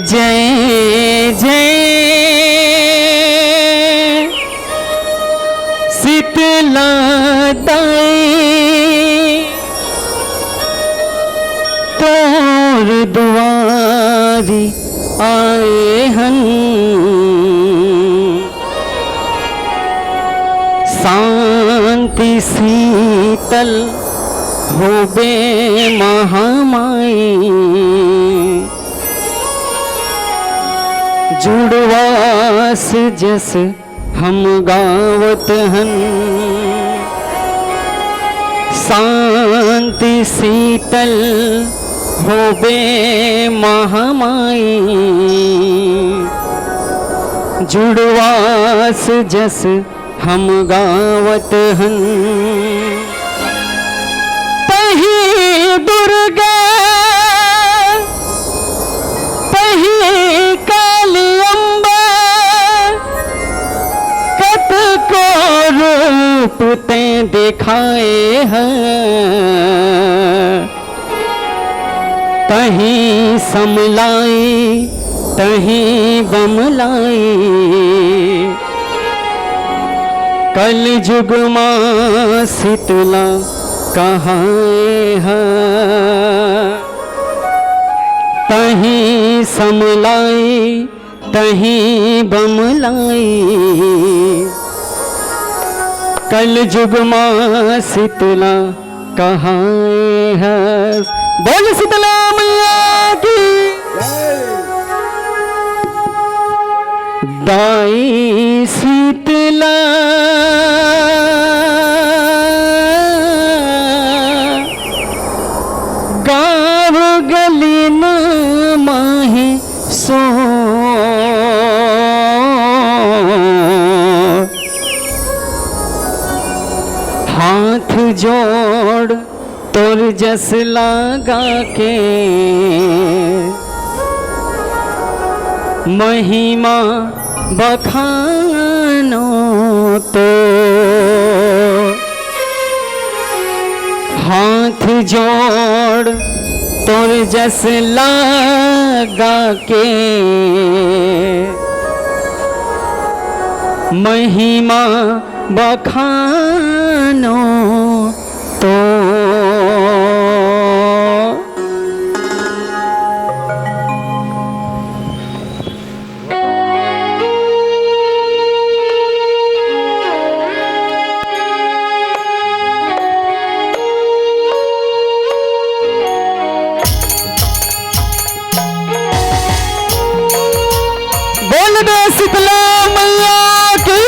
जय जय शीतला दाई तोर दुआरी आए हन। शांति शीतल होबे महामाई जुड़वास जस हम गावत हन। शांति शीतल होबे महामाई जुड़वास जस हम गावत हन। पही दुर्गा पही काली अम्बा कत को रूप ते दिखाए हैं। तहीं समलाई तहीं बमलाई कल जुग मां शीतला कहाँ है। तहीं समलाई तहीं बमलाई कल जुग मां शीतला कहाँ है। बोल शीतला मैया की दाई शीतला गाँव गली न माही सो हाथ जोड़ तोर जस लगा के महिमा बखानो तो। हाथ जोड़ तोर जस लगा के महिमा बखानो तो। बोल दे शीतला मैया की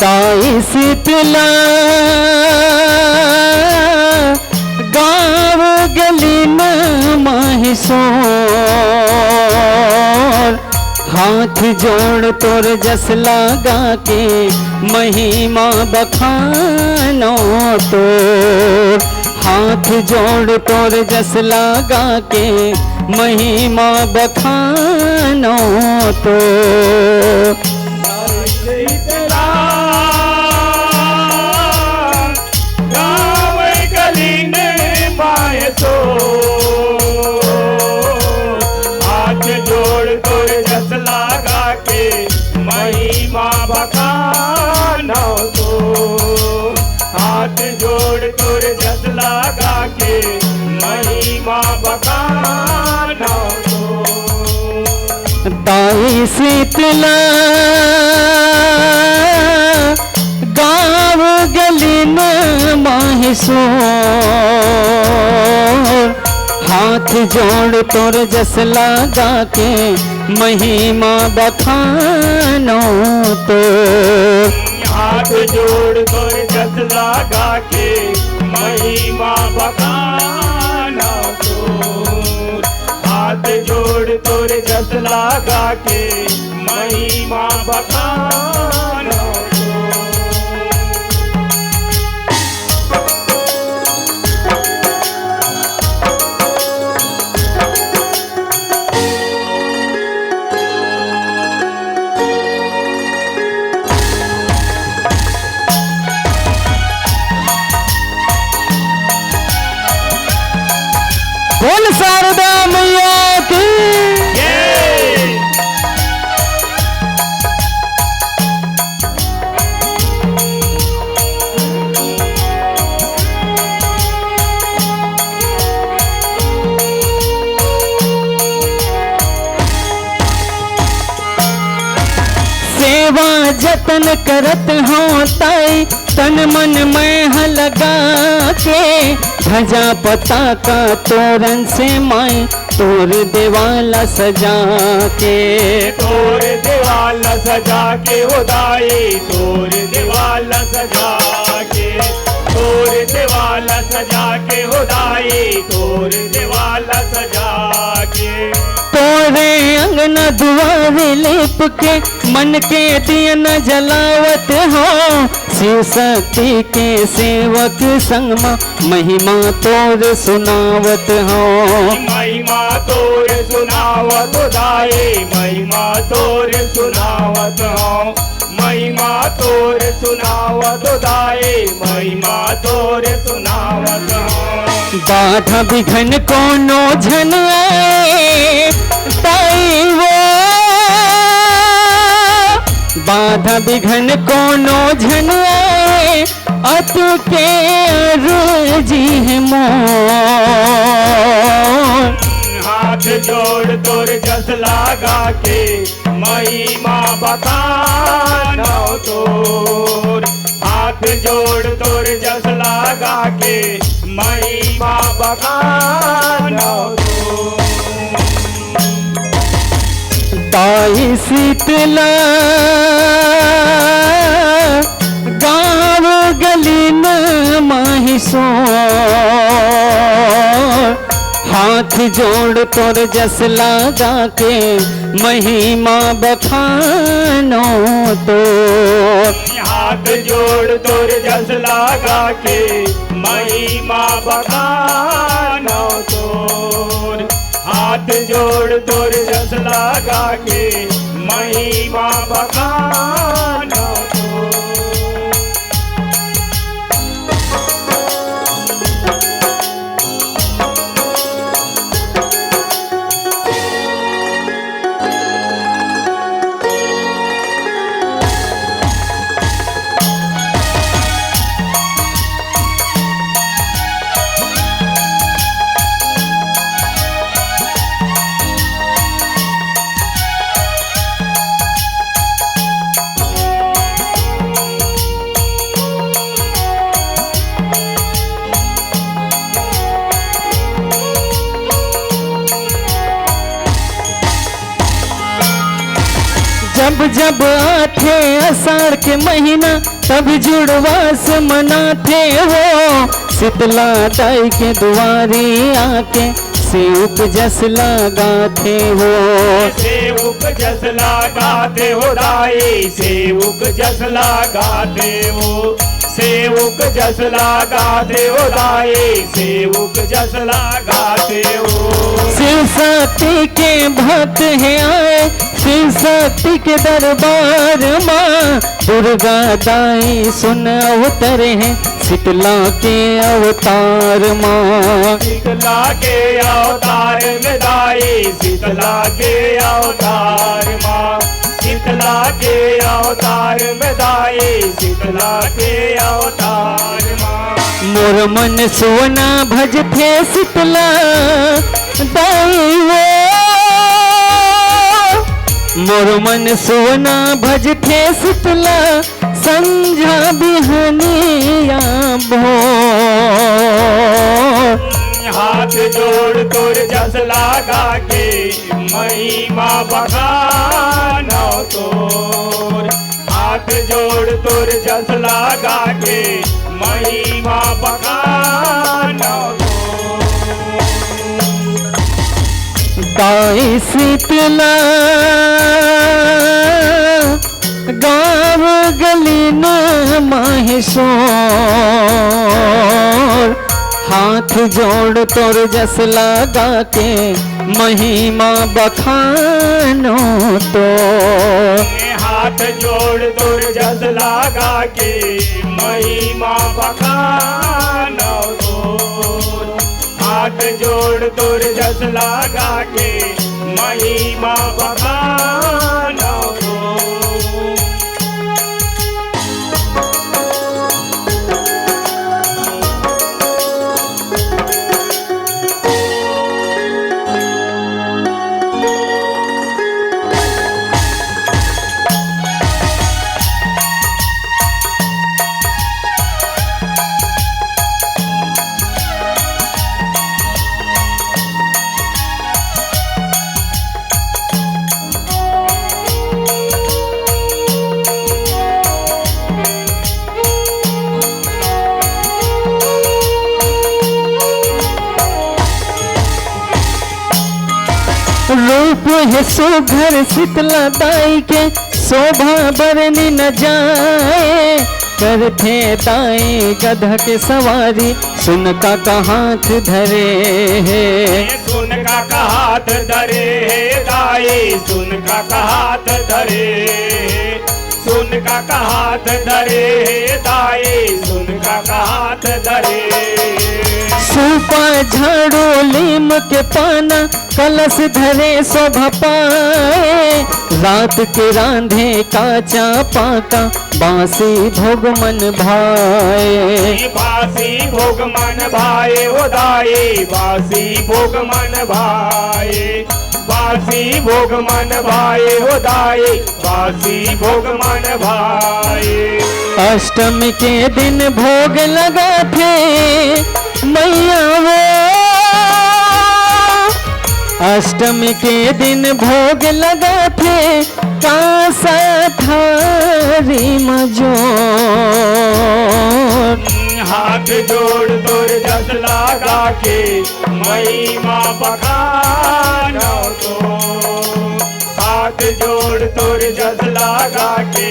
दाई शीतला गाँव गली न माही सोर। हाथ जोड़ तोर जस लगा के महिमा बखानो तो। हाथ जोड़ तोर जस लगा के महिमा बखानो तो। हाथ जोड़ तोर जस लगा के महिमा बखानो तो। हाथ जोड़ तोर जस लगा के महिमा बखानो तो। दाई शीतला गाँव गली न माही सोर। हाथ जोड़ तोर जस लगा के महिमा बखानो तो। हाथ जोड़ तोर जस लगा के महिमा महिमा बखानो तोर। हाथ जोड़ तोर जस लागा के महिमा बखानो तोर। बोल शारदा मैया की जय। सेवा जतन करत हो ताई तन मन में लगा के ध्वजा पताका तोरण से माई तोर देवाला सजा के। तोर देवाला सजा के उदाई तोर देवाला सजा के। तोर देवाला सजा के उदाई तोर देवाला सजा के। तोरे अंगना दुआरे लेप के मन के दिया न जलावत हो शिव शक्ति के सेवक संग में महिमा तोर सुनावत हो। महिमा तोर सुनावत उदाई महिमा तोर सुनावत हो। महिमा तोर सुनावत उदाई महिमा तोर सुनावत हो। बाधा विघन कोनो झन आए ताई वो बाधा विघन कोनो झन आए अतु के अर्जी है मोर। हाथ जोड़ तोर जस लागा के महिमा बखानो तोर। हाथ जोड़ तोर जस लागा के महिमा बखानो तोर। ताई शीतला गाँव गली न माही सो हाथ जोड़ तोर जस लागा के महिमा बखानो तो। हाथ जोड़ तोर जस लागा के महिमा बखानो तोर। हाथ जोड़ तोर जस लागा के महिमा बखानो तोर। जब जब आथे आषाढ़ के महीना तब जुड़वास मनाथे हो शीतला दाई के दुआरे आके सेवक जस लगाते हो। सेवक जस लगाते हो दाई सेवक जस लगाते हो। सेवक जस लगाते हो दाई सेवक जस लगाते हो। शिव शक्ति के भक्त हैं आए शिव शक्ति के दरबार माँ दुर्गा दाई सुन अवतर है शीतला के अवतार माँ। शीतला के अवतार में दाई शीतला के अवतार माँ। शीतला के अवतार में दाई शीतला के अवतार माँ। मोर मन सोना भज थे शीतला दाई वो मोर मन सोना भज थे शीतला संझा बिहनिया भो। हाथ जोड़ तोर जस लागा के महिमा बखानो तोर। हाथ जोड़ तोर जस लागा के महिमा बखानो ताई शीतला गाँव गली न माहेश्वर हाथ जोड़ तोर जस लगा के महिमा बखानो तो हाथ जोड़ तोर जस लगा के महिमा बखानो तोर हाथ जोड़ तोर जस लगा के महिमा बखानो तोर रूप है सुघर शीतला दाई के शोभा बरनी न जाए करते दाई गधा के सवारी सुन का हाथ धरे है सुन का हाथ धरे हे दाई सुन का हाथ धरे सुन का हाथ धरे हे दाई सुन का हाथ धरे सूपा झाड़ू लीम के पाना कलश धरे शोभा पाए रात के रांधे काचा पाका बासी भोग मन भाए बासी भोग मन भाए ओ दाई बासी भोग मन भाए बासी भोग मन भाए ओ दाई बासी भोग मन भाए अष्टमी के दिन भोग लगा थे मैया वो अष्टमी के दिन भोग लगा थे कांसा थारी मजोर हाथ जोड़ तोर जस लगा के महिमा बखानो तो हाथ जोड़ तोर जस लगा के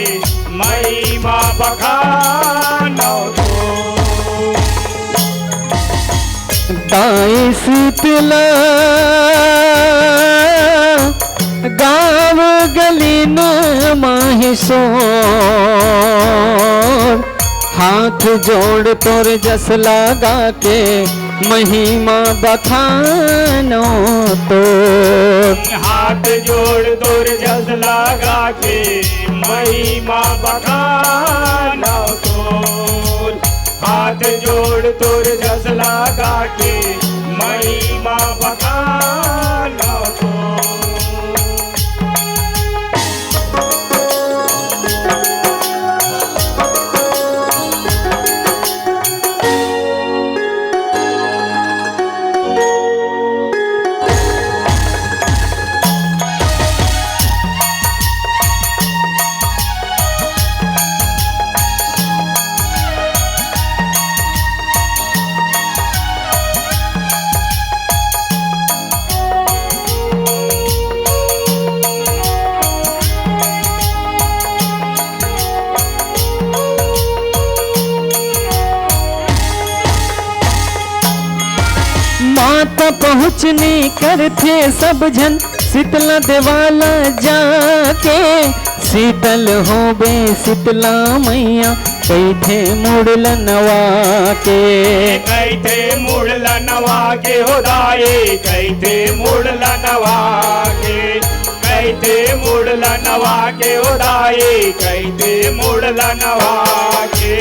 महिमा बखानो तो दाई शीतला गाँव गली न माहेश्वर हाथ जोड़ तोर जस लगा के महिमा बखानो तो हाथ जोड़ तोर जस लगा के महिमा बखानो तोर हाथ जोड़ तोर जस लगा के महिमा बखानो तोर माता पहुँचने करते सब जन शीतला देवाला जाके शीतल हो बे शीतला मैया कैथे मुड़ल नवा के कैथे मुड़ला नवा के हो दाई कैथे मुड़ला नवा के कैथे मुड़ला नवा के हो दाई कैथे मुड़ला नवा के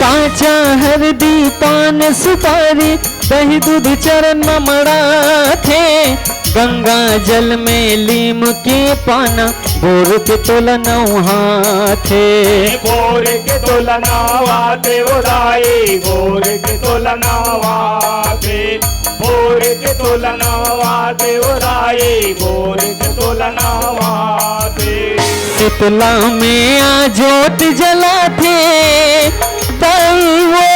काचा हरदी पान सुपारी दही दूध चरण ममड़ा थे गंगा जल में लीम के पाना बोर के तोला नौहा थे बोर के तोला नवा ते हो दाई बोर के तोला नवा ते बोर के तोला नवा ते हो दाई बोर के तोला नवा ते शीतला में आ जोत जला थे दैवो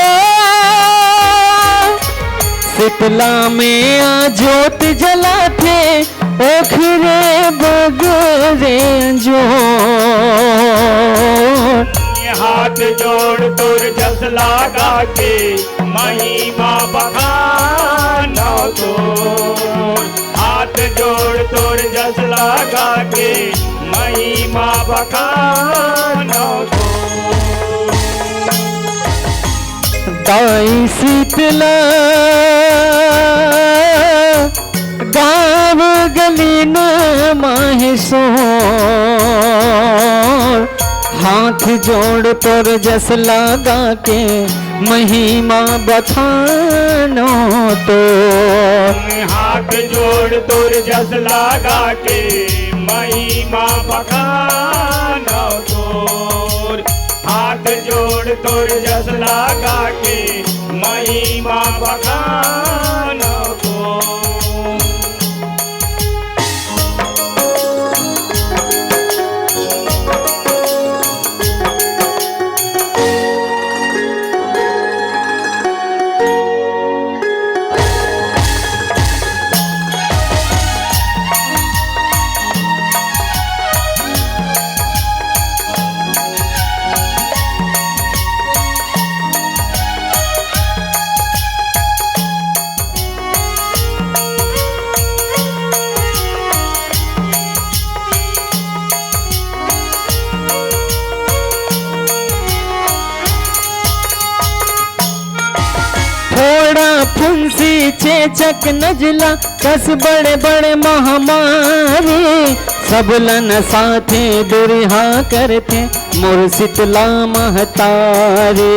शीतला में आ जोत जला थे ओ पोखरे बगरे जो हाथ जोड़ तुर जस लागा के महिमा बखानो तो हाथ जोड़ तुर जस लागा के महिमा बखानो तो दाई शीतला गाँव गली न माहेश्वर हाथ जोड़ तोर जस लगा के महिमा बखानो तो हाथ जोड़ तुर जस लागा के महिमा बखानो तोर हाथ जोड़ तुर जस लागा के महिमा बखानो तोर फुंसी चेचक नजला कस बड़े बड़े महामारी सबलन साथे दुरिहा करते मोर शीतला महतारी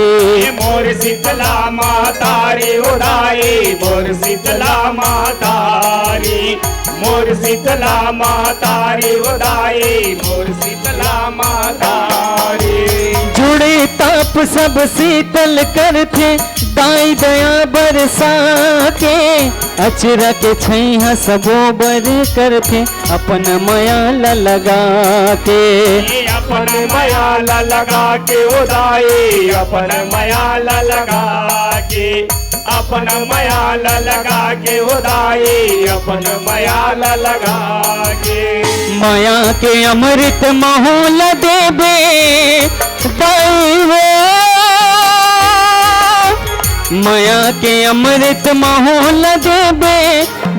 मोर शीतला महतारी उड़ाए मोर शीतला महतारी मोर शीतला महतारी उड़ाए मोर शीतला महतारी जुड़े ताप सब शीतल करते दाई दया बरसा के अचरा के छैहा सबो बर करते अपन मयाला लगा के अपन मयाला लगा के उदाए अपन मयाला लगा के अपन मयाला लगा के उदाए अपन मयाला लगा के माया के अमृत माहौल देबे दैवे माया के अमृत माहौल देबे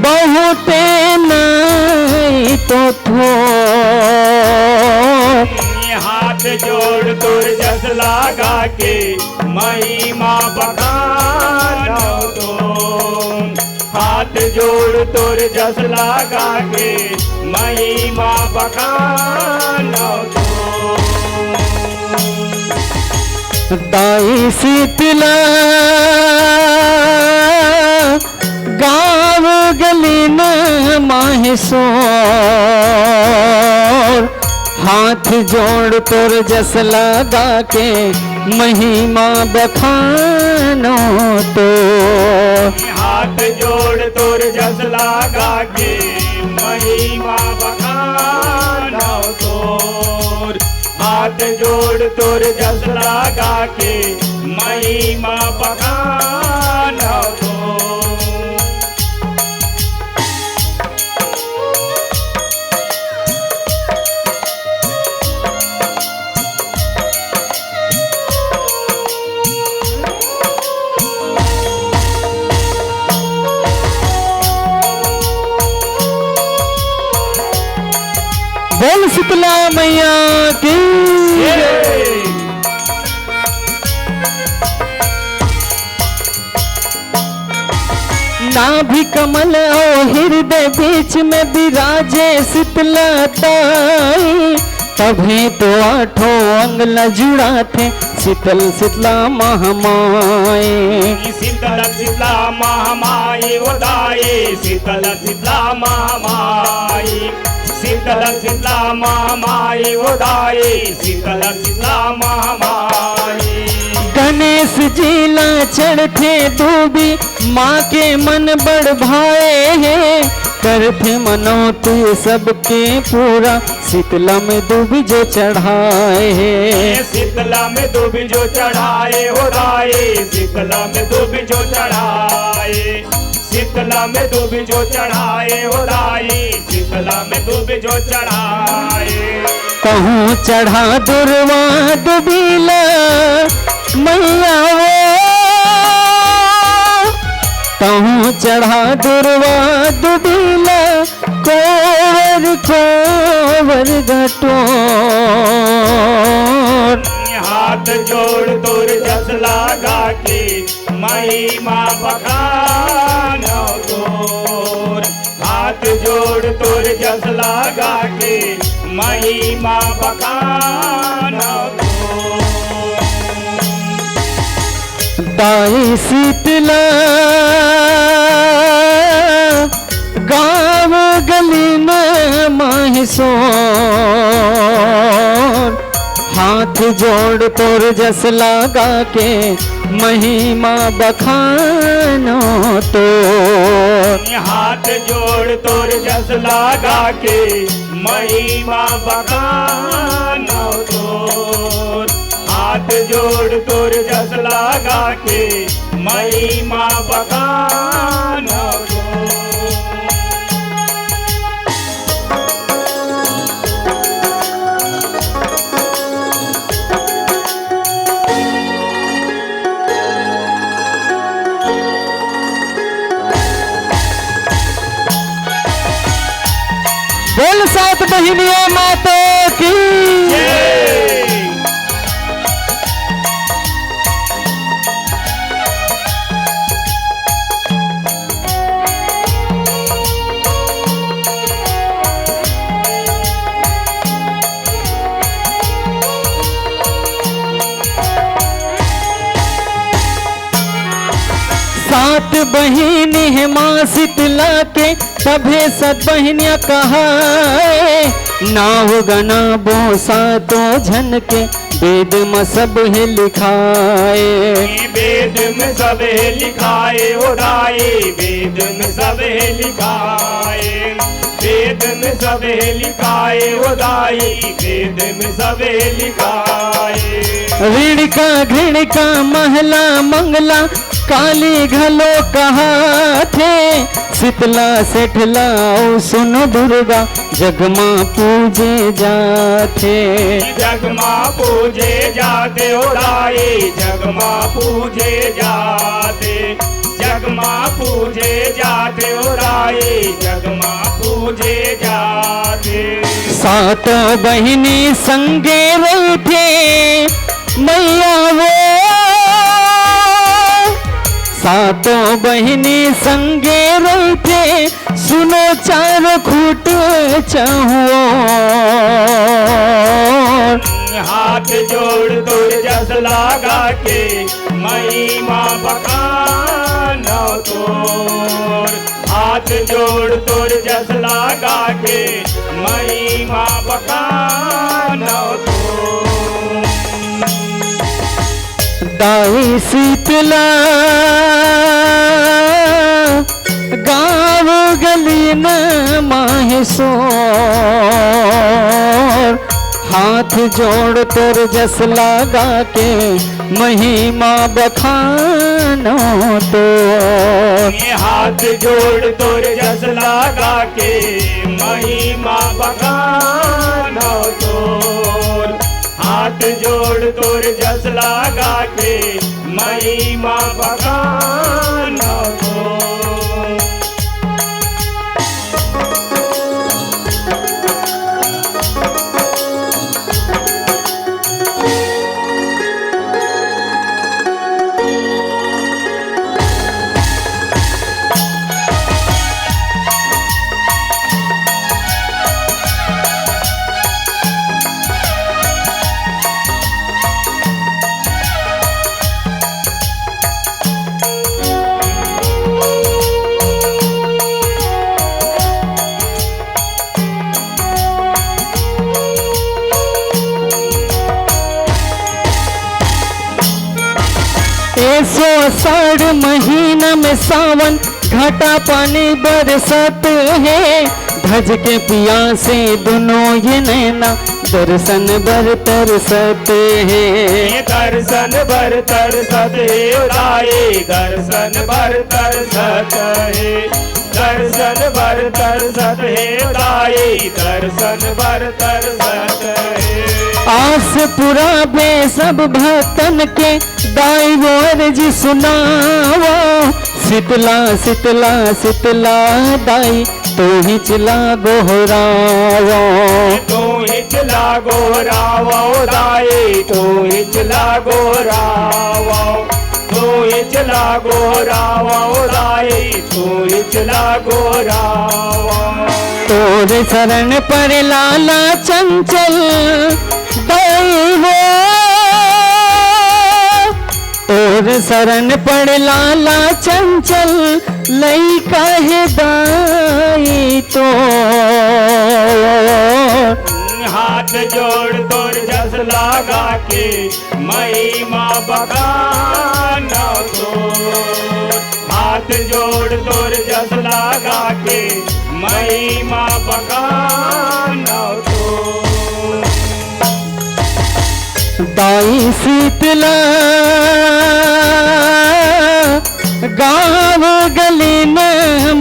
बहुते नहीं तो थो हाथ जोड़ तुर जस लागा के महिमा बखानो तो हाथ जोड़ तुर जस लागा के महिमा बखानो तो दाई शीतला गाँव गली न माहेश्वर हाथ जोड़ तोर जस लगा के महिमा बखानो तो हाथ जोड़ तुर जस लागा के महिमा बखानो तोर हाथ जोड़ तुर जस लागा के महिमा बखानो तोर बोल शीतला मैया की नाभि कमल और हृदय बीच में विराजे शीतला ताई तभी तो आठों अंगला जुड़ा थे शीतल शीतला महामाई शीतल शीतला महामाई उदाए शीतल शीतला महामाई शीतल शीतला महामाई उदाए शीतल शीतला महामाई गणेश जीला चढ़ते दूबी माँ के मन बढ़ भाए हैं करते मनोती सबके पूरा शीतला में दूबी जो चढ़ाए हैं शीतला में दूबी जो चढ़ाए हो राए शीतला में दूबी जो चढ़ाए शीतला शीतला में दूब जो चढ़ाए हो दाई, शीतला में दूब जो चढ़ाए। कहूँ चढ़ा दुर्वा दुबीला मैया वो, कहूँ चढ़ा दुर्वा दुबीला कोवर कोवर घटोर। हाथ जोड़ तोर जस लागा के महिमा बखानो तोर, हाथ जोड़ तोर जस लागा के महिमा बखानो तोर। दाई शीतला गाँव गली में माहिसोर, हाथ जोड़ तोर जस लागा के महिमा बखानो तो। हाथ जोड़ तोर जस लागा के महिमा बखानो तोर, हाथ जोड़ तोर जस लागा के महिमा बखानो तोर। बोल सात बहिनियों माता की जय। सात बहिनी है माँ शीतला के सभे सत बहिनिया कहा, ना होगा ना बो सातों झन के वेद में सब है लिखाए। वेद में सब है लिखाए हो दाई, वेद में सब है लिखाए, वेद में सब है लिखाए हो दाई, वेद में सब है लिखाए। ऋण का घृण का महला मंगला काली घलो कहा थे, शीतला सेठलाओ सुनो दुर्गा जगमा पूजे जाते। जगमा पूजे जाते हो दाई, जगमा पूजे जाते, जगमा पूजे जाते हो दाई, जगमा पूजे जाते। सातों बहिनी संगे बैठे मैया वो, सातों बहिनी संगे बैठे सुनो चार खूट चाहो। हाथ जोड़ तोर जस लागा के महिमा बखानो तोर, हाथ जोड़ तोर जस लागा के महिमा बखानो तोर। दाई शीतला गाँव गली न माहेश्वर, हाथ जोड़ तोर जस लागा के महिमा बखानो तो। हाथ जोड़ तोर जस लागा के महिमा बखानो तोर, हाथ जोड़ तोर जस लागा के महिमा बखानो तोर। ऐसो आषाढ़ महीना में सावन घाटा पानी बरसत है, भज के पिया से दोनों ये नैना दर्शन बर तरसत है। दर्शन भर तरसत है दाई, दर्शन भर तरसत है, दर्शन भर तरसत है दाई, दर्शन भर तरसत है। आस पुरा बे सब भक्तन के दाई वो अर्जी सुनावो, शीतला शीतला शीतला दाई तू ही चला गोहरावो। तू ही चला गोरावो दाई, तू ही चला गोरावो, तू ही चला गोरावो दाई, तू ही चला गोरावो। तोरे शरण पर लाला चंचल दैवो, तोर शरण पड़ लाला चंचल लई काहे दाई तो। हाथ जोड़ तोर जस लागा के महिमा बखाना तो, हाथ जोड़ तोर जस लागा के महिमा बखाना तो। दाई शीतला गाँव गली में